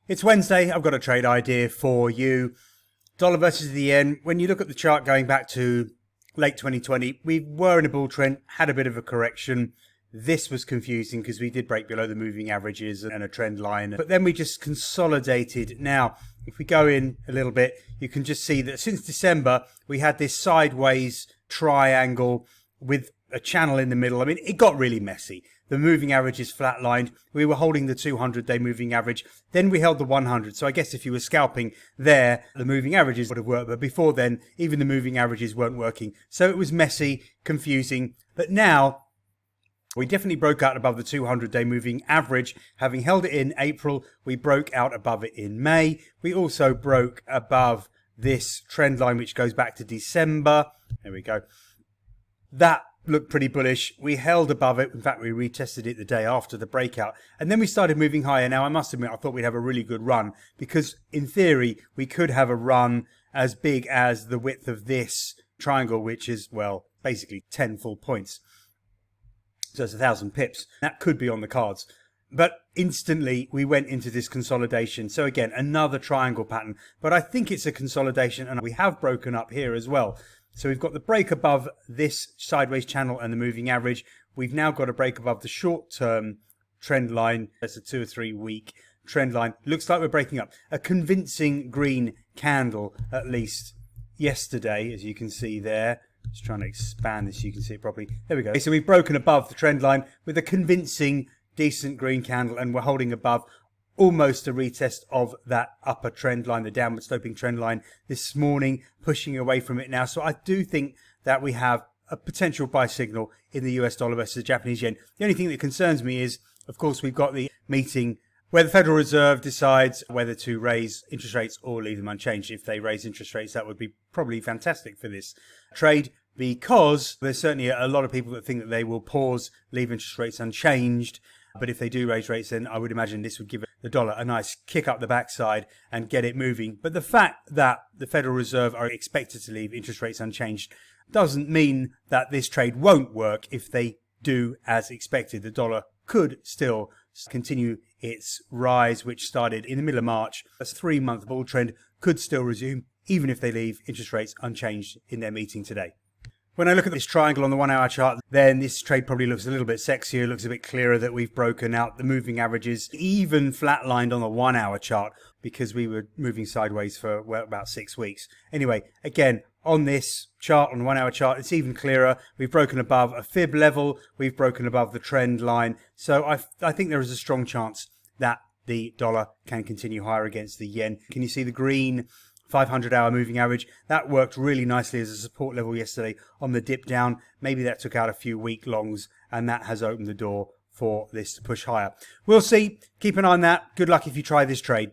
It's Wednesday. I've got a trade idea for you. Dollar versus the yen. When you look at the chart going back to late 2020, we were in a bull trend, had a bit of a correction. This was confusing because we did break below the moving averages and a trend line, but then we just consolidated. Now, if we go in a little bit, you can just see that since December, we had this sideways triangle with a channel in the middle. I mean, it got really messy. The moving average is flatlined. We were holding the 200-day moving average. Then we held the 100. So I guess if you were scalping there, the moving averages would have worked. But before then, even the moving averages weren't working. So it was messy, confusing. But now, we definitely broke out above the 200-day moving average. Having held it in April, we broke out above it in May. We also broke above this trend line, which goes back to December. There we go. That looked pretty bullish. We held above it. In fact, we retested it the day after the breakout. And then we started moving higher. Now, I must admit, I thought we'd have a really good run because, in theory, we could have a run as big as the width of this triangle, which is, well, basically 10 full points. So it's 1,000 pips. That could be on the cards. But instantly, we went into this consolidation. So again, another triangle pattern. But I think it's a consolidation, and we have broken up here as well. So we've got the break above this sideways channel and the moving average. We've now got a break above the short-term trend line. That's a 2 or 3 week trend line. Looks like we're breaking up. A convincing green candle, at least yesterday, as you can see there. Just trying to expand this so you can see it properly. There we go. Okay, so we've broken above the trend line with a convincing, decent green candle, and we're holding above almost a retest of that upper trend line, the downward sloping trend line this morning, pushing away from it now. So I do think that we have a potential buy signal in the US dollar versus the Japanese yen. The only thing that concerns me is, of course, we've got the meeting where the Federal Reserve decides whether to raise interest rates or leave them unchanged. If they raise interest rates, that would be probably fantastic for this trade, because there's certainly a lot of people that think that they will pause, leave interest rates unchanged. But if they do raise rates, then I would imagine this would give the dollar a nice kick up the backside and get it moving. But the fact that the Federal Reserve are expected to leave interest rates unchanged doesn't mean that this trade won't work if they do as expected. The dollar could still continue its rise, which started in the middle of March. A 3-month bull trend could still resume, even if they leave interest rates unchanged in their meeting today. When I look at this triangle on the 1 hour chart, then this trade probably looks a little bit sexier, looks a bit clearer that we've broken out the moving averages, even flatlined on the 1 hour chart because we were moving sideways for, well, about 6 weeks. Anyway, again, on this chart, on the 1 hour chart, it's even clearer. We've broken above a fib level. We've broken above the trend line. So I think there is a strong chance that the dollar can continue higher against the yen. Can you see the green 500-hour moving average? That worked really nicely as a support level yesterday on the dip down. Maybe that took out a few week longs, and that has opened the door for this to push higher. We'll see. Keep an eye on that. Good luck if you try this trade.